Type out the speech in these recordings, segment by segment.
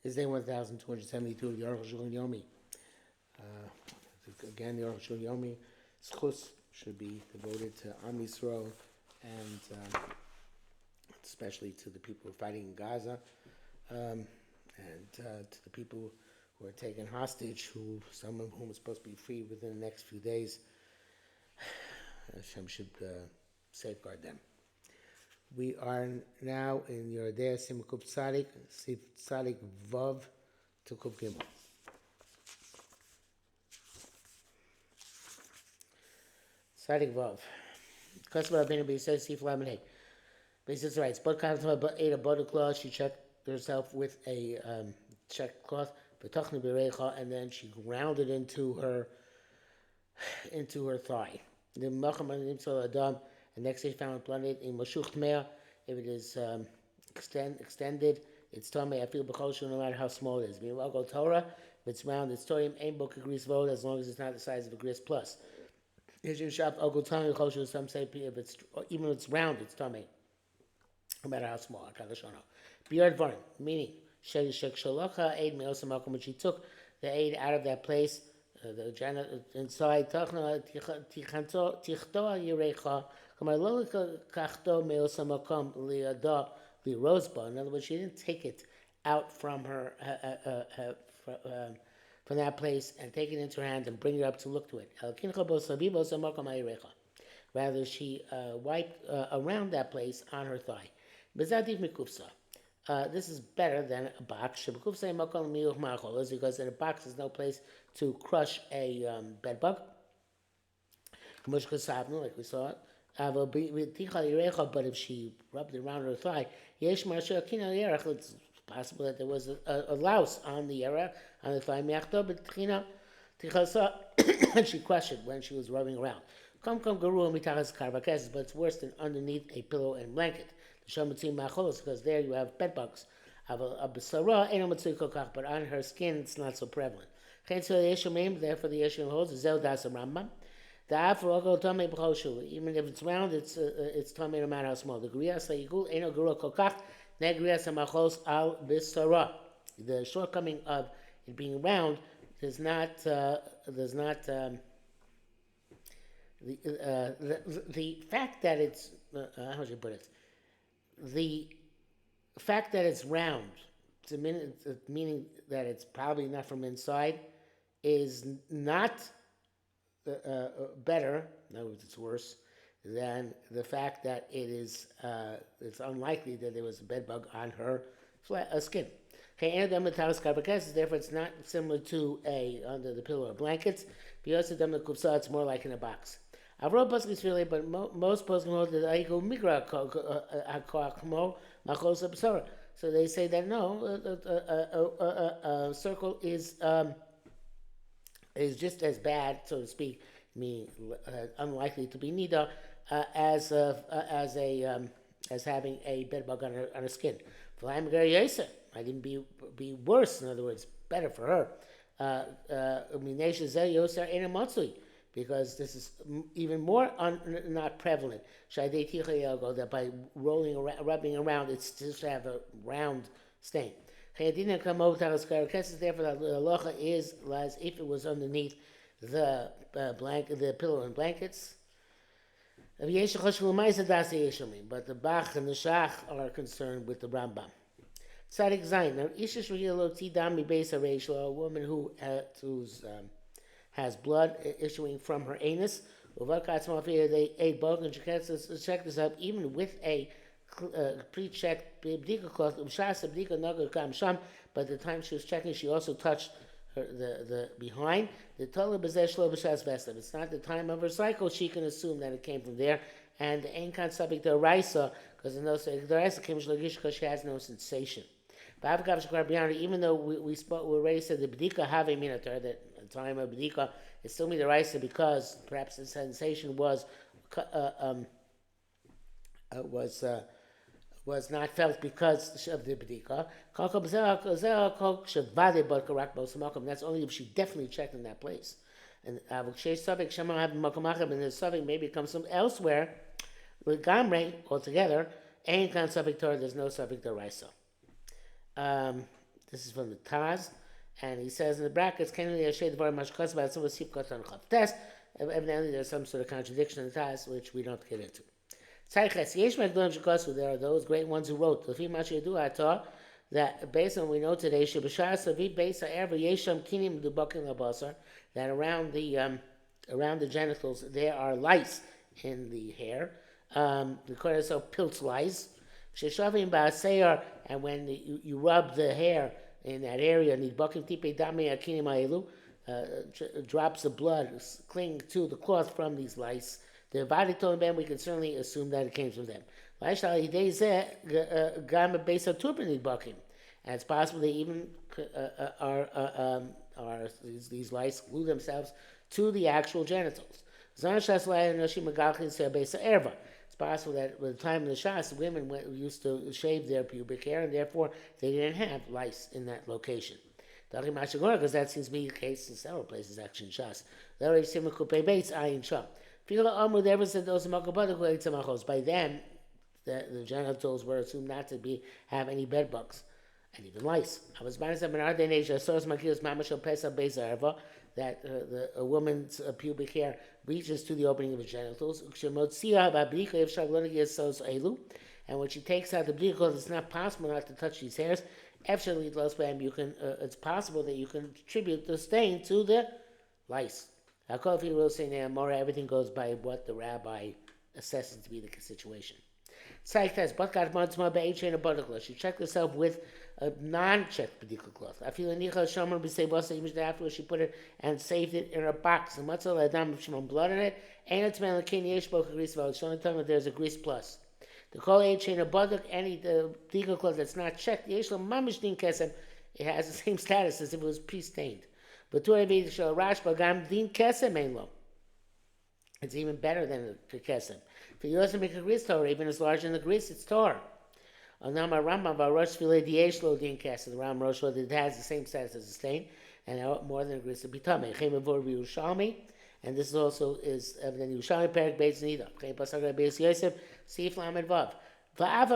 is day 1272 of the Arukh HaShulchan Yomi. Again, the Arukh HaShulchan Yomi schus should be devoted to Am Yisrael and especially to the people who are fighting in Gaza and to the people who are taken hostage, who some of whom are supposed to be free within the next few days. Hashem should safeguard them. We are now in Yerodea Simukub Tzadik, Sif Tzadik Vav to Kub Gimel. Tzadik Vav. Customer opinion, but he says Sif Laminate. But he says, right, but ate a butter cloth, she checked herself with a checked cloth, and then she ground it into her thigh. The Adam, and next day found blood in Mashuch Tmea. If it is extended, it's Tamei. I feel B'chol no matter how small it is. Meanwhile, Torah, if it's round, it's Torium, Ein Bo K'gris Vod, as long as it's not the size of a gris plus. Some say if it's even if it's round, it's Tamei, no matter how small. Biyard Varim, meaning Shalocha Aid Me'osamakom, when she took the aid out of that place, the janitor inside, Tichto Yirecha. In other words, she didn't take it out from her from that place and take it into her hand and bring it up to look to it. Rather, she wiped around that place on her thigh. This is better than a box because in a box there's no place to crush a bed bug. Like we saw it. But if she rubbed it around her thigh, it's possible that there was a louse on the thigh, and she questioned when she was rubbing around. But it's worse than underneath a pillow and blanket. Because there you have bed bugs. But on her skin it's not so prevalent. Therefore the issue holds Rambam. The even if it's round, it's tamei no matter how small. The griyas ha'igul eno gura kolkach ne griyas ha'machos al bisara. The shortcoming of it being round does not the fact that it's how should you put it? The fact that it's round, meaning that it's probably not from inside, is not better, in other words, it's worse, than the fact that it's unlikely that there was a bed bug on her skin. Therefore, it's not similar to under the pillow or blankets. It's more like in a box. But most poskim hold that so they say that no, a circle is just as bad, so to speak, meaning unlikely to be nida, as having a bed bug on her skin. I didn't be worse. In other words, better for her. Because this is even more not prevalent. That by rubbing around, it's just to have a round stain. Therefore, the halacha is as if it was underneath the pillow and blankets. But the Bach and the Shach are concerned with the Rambam. Tzadik Zayin. Now, a woman who has blood issuing from her anus. They ate bulk and check this out even with a pre-checked b'dika cloth. But the time she was checking, she also touched the behind. It's not the time of her cycle. She can assume that it came from there. And the ain't subject to Raisa, because the Raisa came because she has no sensation. Even though we already said the b'dika have a minatar, that at the time of b'dika it still made the Raisa because perhaps the sensation was not felt because of the b'dika. That's only if she definitely checked in that place. And the suffix maybe comes from elsewhere. With gamre altogether, ain't kan suffix Torah. There's no suffix Raisa. This is from the Taz, and he says in the brackets, "Can we shade the bar mashkas about some sip katan chav test?" Evidently, there's some sort of contradiction in the Taz, which we don't get into. There are those great ones who wrote that based on what we know today, that around the genitals there are lice in the hair. The Kodesh of pilts lice. And when you rub the hair in that area, drops of blood cling to the cloth from these lice. The body told them, we can certainly assume that it came from them. And it's possible they even these lice glue themselves to the actual genitals. It's possible that at the time of the Shas, women used to shave their pubic hair, and therefore they didn't have lice in that location. Because that seems to be the case in several places, actually, in Shas. Ever said those by then, the genitals were assumed not to have any bed bugs and even lice. That a woman's pubic hair reaches to the opening of the genitals. And when she takes out the blikot, it's not possible not to touch these hairs. It's possible that you can attribute the stain to the lice. Everything goes by what the rabbi assesses to be the situation. She checked herself with a non-checked b'dika cloth. Afterwards she put it and saved it in a box. And blood in it. It's only telling that there's a grease plus. The kol chain of baduk, any b'dika cloth that's not checked, it has the same status as if it was pre-stained. But it's even better than the kesem. If you also make a grease Torah, even as large in the grease, it's Torah. The Ram Rosh it has the same status as a stain, and more than a grease to be tummy. And this also is evident in Yerushalmi Perek Beis Nida. Beis Yosef Sif Lamed Vav. Even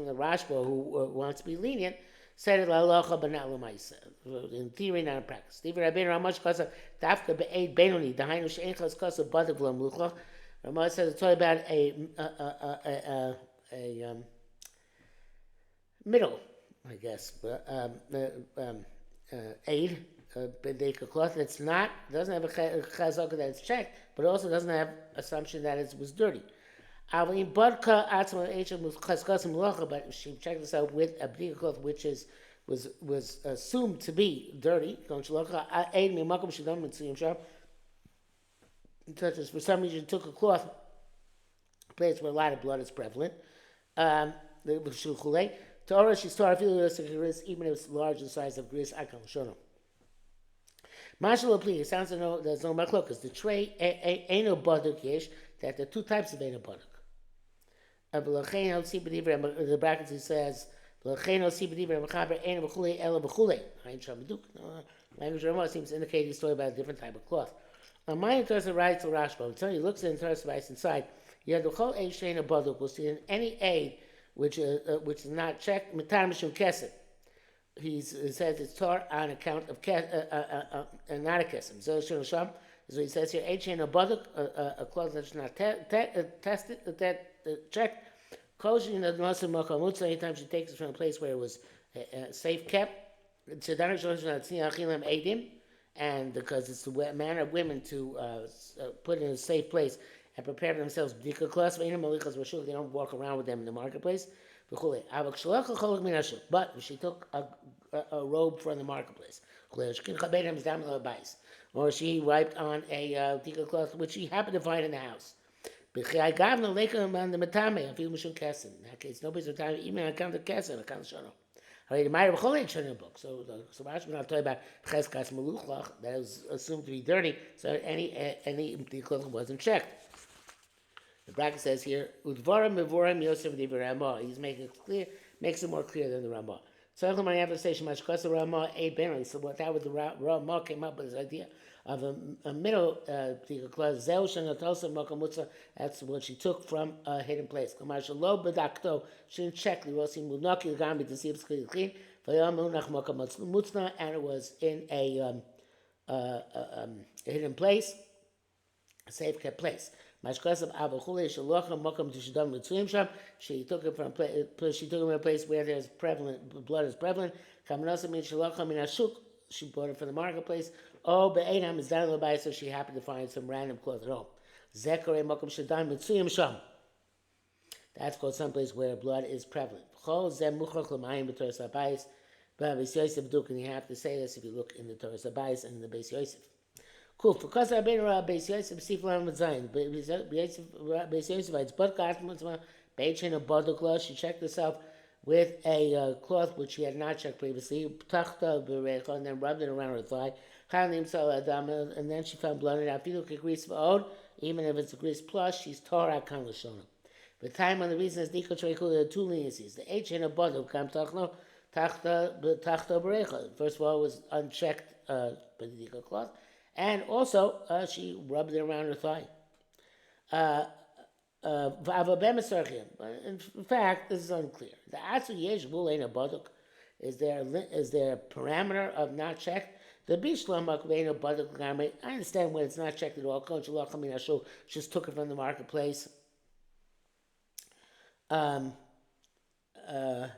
the Rashba who wants to be lenient said it l'halacha but not l'maisa. In theory, not in practice. Steve Rabbeinu Ramash Kasa Dafka be'ed Benoni Dahainu she'enchas Kasa Badik L'Mluchach. Ramash says it's all about a middle, I guess, aid, bedeka cloth that's doesn't have a chazaka that it's checked, but also doesn't have assumption that it was dirty. But she checked this out with a bedika cloth which was assumed to be dirty. For some reason, took a cloth, a place where a lot of blood is prevalent. Torah, she started feeling even if it's large in size of gris. I can't show them. It sounds like there's no machlokas. The tray eno baduk yesh, that there are two types of eno baduk. The brackets it says language Ramah seems to indicate he's talking about a different type of cloth. My interest writes to Rashba. So he looks at the interest device inside. You have the whole aid strain of baduk. We'll see in any aid which is not checked. Mitar mishum kesed. He says it's tar on account of not a kesem. So he says here, aid strain of baduk, a cloth that's not tested, checked. Anytime she takes it from a place where it was safe kept, and because it's the manner of women to put it in a safe place and prepare themselves, they don't walk around with them in the marketplace. But if she took a robe from the marketplace, or she wiped on a dika cloth which she happened to find in the house, in that case, nobody's retired, even on account of kesem, on account of shana. So Rashi not talking about cheskas meluchlach that is assumed to be dirty. So any cloth wasn't checked. The bracket says here, udvarim mevorim Yosef divrei Ramah. He's making it clear, makes it more clear than the Ramah. So I have to say shemash kasa Ramah ate benoni. So what that was the Ramah came up with this idea of a middle b'dika clause. Zeu shenatosa makom mutzah. That's what she took from a hidden place. Commercial low bedakto. She didn't check the rosi munaki gami to see if it's clean. Vayom munach makom mutzna, and it was in a hidden place, a safe kept place. Mashkasav Abachule Shalocha Mokam Tishadam Mitzuyim Sham. She took it from a place where there's prevalent blood is prevalent. Kamanasa means Shalocha Min Ashuk. She bought it from the marketplace. Oh, Be'enam is down the so she happened to find some random cloth at home. Zekare Mokam Shadam Mitzuyim Sham. That's called someplace where blood is prevalent. Chol Zem Muchach L'mayim B'Torah Sabayis. But Beis Yosef Duk, and you have to say this if you look in the Torah Sabayis and in the Beis Yosef. Cool. Because I've been around Beis Yosef, Siflam with Zion. Beis Yosef writes, but Gatman, Beichin a Bodukla, she checked herself with a cloth which she had not checked previously, Tachta Berecha, and then rubbed it around her thigh, and then she found blood in it. Even if it's a grease plus, she's Torah Kan Lashona. The time on the reason is Dika Trechu, there are two leniencies. The Eichin a Boduk, Kam Tachno, Tachta Berecha. First of all, it was unchecked Bedika cloth. And also, she rubbed it around her thigh. In fact, this is unclear. The Atsu Yesh Bul Ein a Baduk. Is there a parameter of not checked? The Bishlam Ein a Baduk. I understand when it's not checked at all. Just took it from the marketplace. Etc.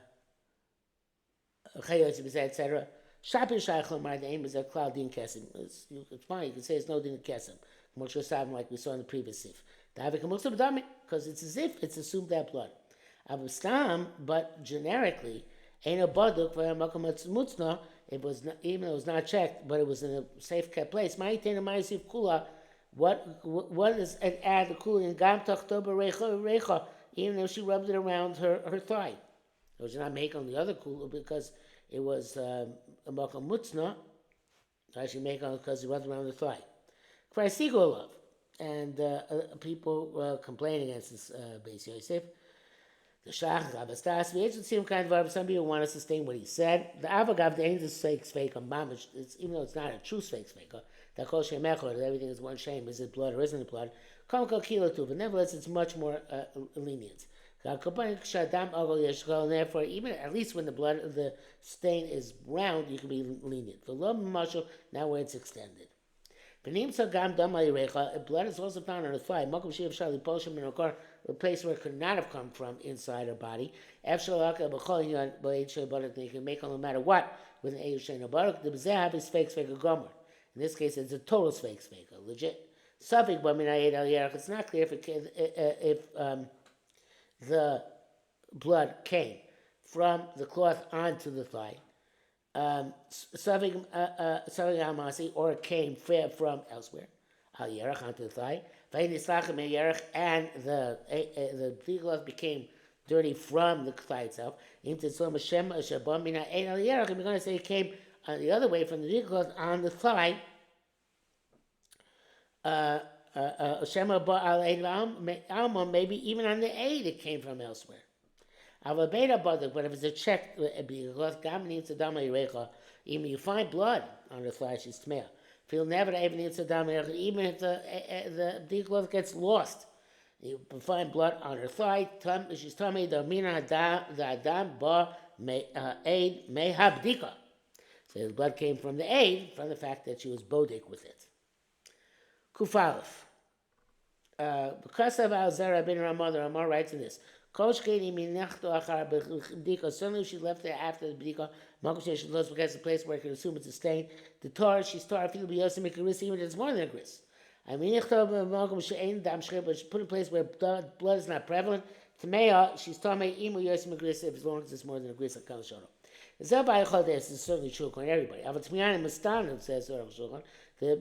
Shapir Shaychlomar, the aim is a cloud din kesim. It's fine, you can say it's no din kesim. Like we saw in the previous sif. Because it's as if it's assumed that blood. Abustam, but generically, ain't a baduk for a makom it was not, even though it was not checked, but it was in a safe kept place. What is an add the kula in gam tachtoba recha, even though she rubbed it around her thigh. It was not make on the other kula because it was a makom mutzna. I should make on because he rubbed around the thigh. Love. And people complain against this Beis Yosef. The Shach, Abastas, the agency of kind of some people want to sustain what he said. The Avagav, the angel fake fake on Mamish, even though it's not a true fake fake, that calls Shem Echor, that everything is one shame. Is it blood or isn't it blood? But nevertheless, it's much more lenient. And therefore, even at least when the stain is round, you can be lenient. Now where it's extended. Blood is also found on the thigh. A place where it could not have come from inside her body. You can make no matter what with an Eishen Baruch. The B'zeh is fake gomer. In this case, it's a total fake legit. Suffolk, but it's not clear if the blood came from the cloth onto the thigh. Or it came from elsewhere. Al Yerach onto the thigh. And the cloth became dirty from the thigh itself. If you're going to say it came the other way from the cloth on the thigh. Maybe even on the aid it came from elsewhere. But if it's a check, even you find blood on the thigh, she's tmeah. Feel never even if the cloth gets lost, you find blood on her thigh. She's tummy. The adam ba aid may habdika. So the blood came from the aid, from the fact that she was bodik with it. Kufalef. Because of Al Zara bin Ramah, Ramah writes in this. Certainly she left there after the b'dika. Because the place where I can assume it's a stain. The Torah, she's Torah, feel be yosim make a gris, even if it's more than a gris. I mean, but she put in a place where blood is not prevalent. Tameya, she's Tamei imu yosim gris, as long as it's more than a gris. This is certainly true according to everybody. Avatmiyan Mastan says Arukh HaShulchan. The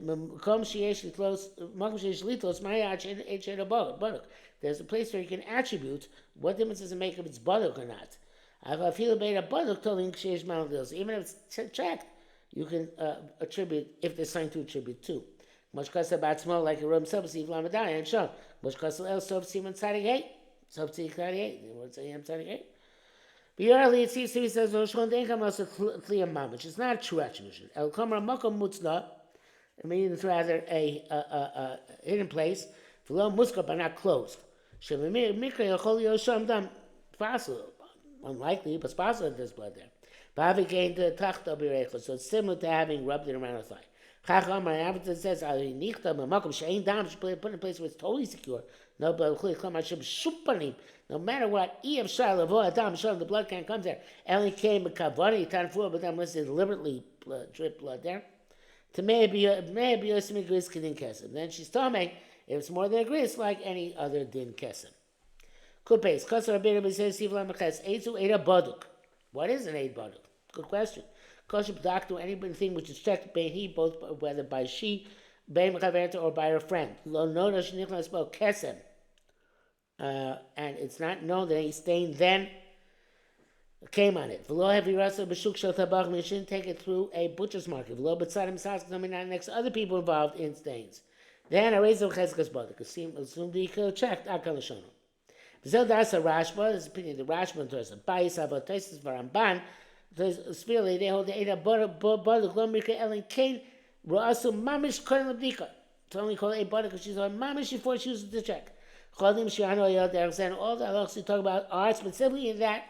there's a place where you can attribute what difference does it make if it's baduk or not. I feel about a baduk telling sheish malvils. Even if it's checked, you can attribute if there's something to attribute to. Much kasa about small like a room subsidy vlamadai and shon. Much kasa el subsidy man tzadi eight. Subsidy tzadi eight. The word say tzadi eight. But early it seems to me says Roshon Denkam also clear mamach. It's not a true attribution. El kamra makom mutzna. I mean, it's rather a hidden place. V'lo muskar, but not closed. Shemimir mikra yachol yosham dam possible, unlikely, but it's possible that there's blood there. Ba'avi gained the tachta b'reicha, so it's similar to having rubbed it around her thigh. Chacham, my Avatar says, "Ali nichta b'makom she'ein dam." She put it in a place where it's totally secure. No blood. No matter what, the blood can't come there. Only came a kavari tanfur, but unless they deliberately drip blood there. To maybe gris kedin kesem. Then she's telling if it's more than a gris, like any other din kesem. Kupes kasar rabbeinu says sivla meches eitu eida baduk. What is an eid baduk? Good question. Kosher doctor anything which is checked by he both whether by she, by mechaverta or by her friend. Lo noda shenichnas bo kesem. And it's not known that any stain then came on it. V'lo heavy rasa b'shuk shel tabach. We shouldn't take it through a butcher's market. V'lo b'tzadim sas not next to other people involved in stains. Then I raise the cheskas baduk. Assume the checked akal l'shono. V'zel das a Rashba. This is opinion the Rashba to us. Bayis ava taisis v'ramban. Spiritually they hold the eida baduk lo mirka elin kain ra'asu mamish korin l'bdika. It's only called a baduk because she's on mamish before she uses the check. Chodim Shiano Yod, and all the halachas we talk about are specifically in that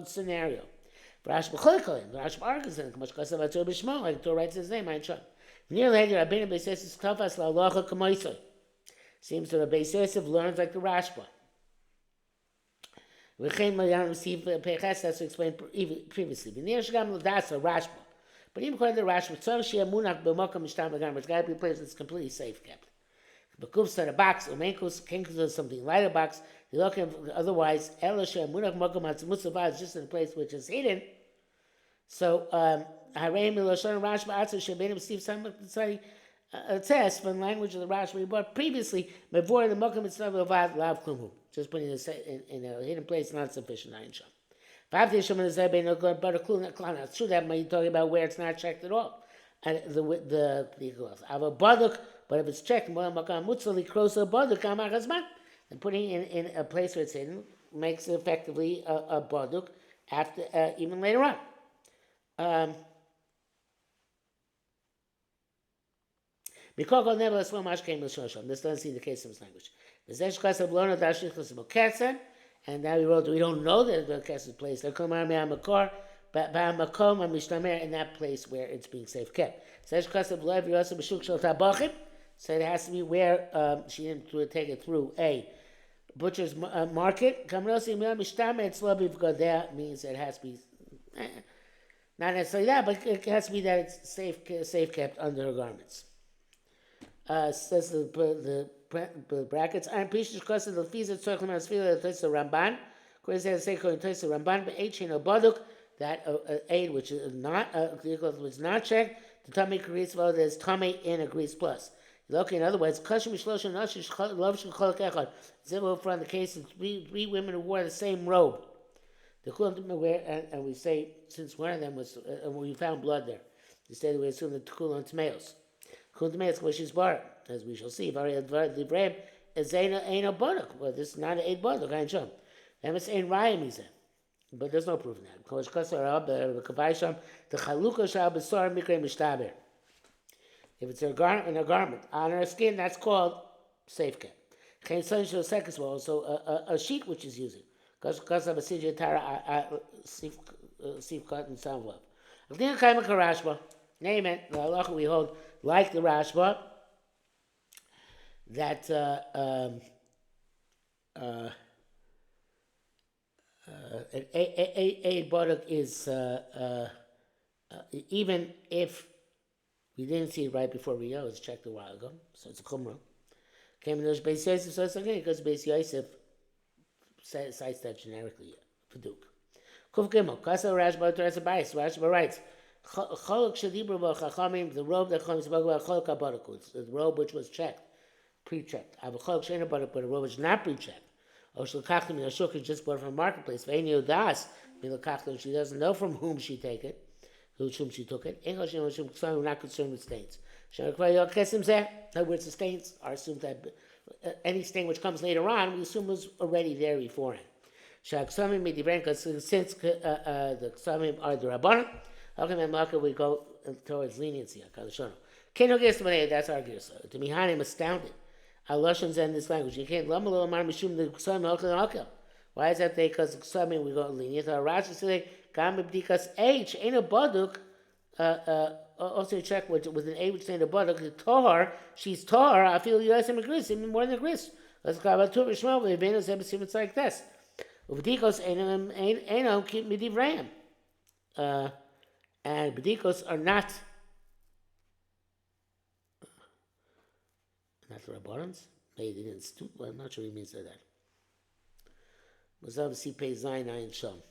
scenario. Rash b'choikolim, Rash b'argazin, k'mosh kasav atzor b'shmo, like the Torah writes his name, Ein Shom. Near later, Rabbeinu Beis Yosef tafas la'alacha k'moisoi. Seems that Beis Yosef learns like the Rashba. V'chein Mayan received Peches, that's explained previously. V'nir shagam l'dasa Rashba. But even according to the Rashba, tzor she'eh munach b'mokam mishtam b'gam, it's got to be a place that's completely safe kept. The kufs are a box, or menkus, kenkus is something lighter box. You look at otherwise, elisha munach mokum hatzmusava is just in a place which is hidden. So, harei miloshan Rashba atzu shebenim Steve somebody a test from the language of the Rashba we bought previously. Before the mokum it's not levad lav klumu. Just putting it in a hidden place not sufficient. Ein Shom. It's true that when you're talking about where it's not checked at all. And the ava baduk. But if it's checked, and putting in a place where it's hidden makes it effectively a baduk after even later on. Because nevertheless, this doesn't see the case in this language. And now we don't know that the case is placed. But in that place where it's being safe kept. So it has to be where she didn't take it through a butcher's market. That means it has to be not necessarily that, but it has to be that it's safe kept under her garments. Says the brackets. I'm pretty sure the fees at circle as feel that it's a Ramban. According to the Ramban, but baduk that aid which is not checked. The tummy creates well. There's tummy in a grease plus. Look, in other words, from the case of three women who wore the same robe. And we say, since one of them was, we found blood there, we say that we assume that Tekulan Tmeos. Tekulan Tmeos, where she's bar, as we shall see. Well, this is not an Eid Baduk, Ein Shom. And it's Ein Rayim, he said. But there's no proof in that. If it's a garment on her skin, that's called safe kept. Also a sheet which is using. Because of a sijah tara sif cut and sound love. Name it, the halacha we hold like the Rashba that a baduk is even if we didn't see it right before we know, it's checked a while ago, so it's a chumrah. Came in those Beis Yosef, so it's okay because Beis Yosef cites that generically for Duke. Kuf Gimel, Kasa Rashba Torah Bayis. Rashba writes, Cholok Shadibra Chachamim, the robe that Chachamim spoke about, Cholok HaBaduk, the robe which was checked, pre-checked. Cholok Sheina Baduk, but a robe which is not pre-checked. Or Shlakachtim Yashuk is just bought from a marketplace. Ve'en Yodas, she doesn't know from whom she took it. She took it. English we're not concerned with stains. In other words, the stains are assumed that any stain which comes later on, we assume was already there beforehand. Since the Ksamim are the Rabbanim, we go towards leniency. Keno gets money. That's our gear. So to me, I'm astounded. Lashon's in this language. You can't lama lo amar mishum the ksam elkel. Why is that? Because ksam we go lenient. Rashi say gam b'dikas h ain't a baduk. Also check with an age which ain't a baduk. The tahar, she's tahar. I feel you guys have a gris, even more than a gris. Let's go about two Rishmal. We've been it's like this. B'dikos ain't keep midivram. And b'dikos are not rabbanans. Maybe they didn't. Well, I'm not sure what he means by that. Mazav si pei zayin ayin sham.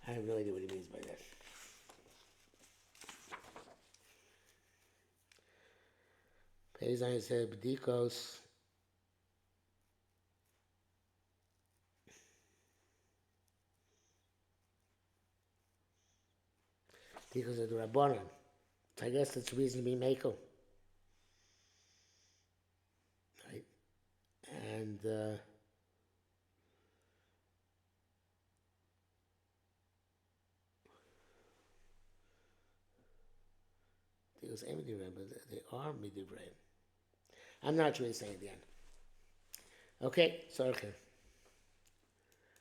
I have no idea what he means by that. Pei zayin said b'dikos. Because of the Rabbanon. So I guess that's the reason to be Mako. Right? And because Emidivrem, but they are Midivrem. I'm not really saying at the end. Okay, so okay.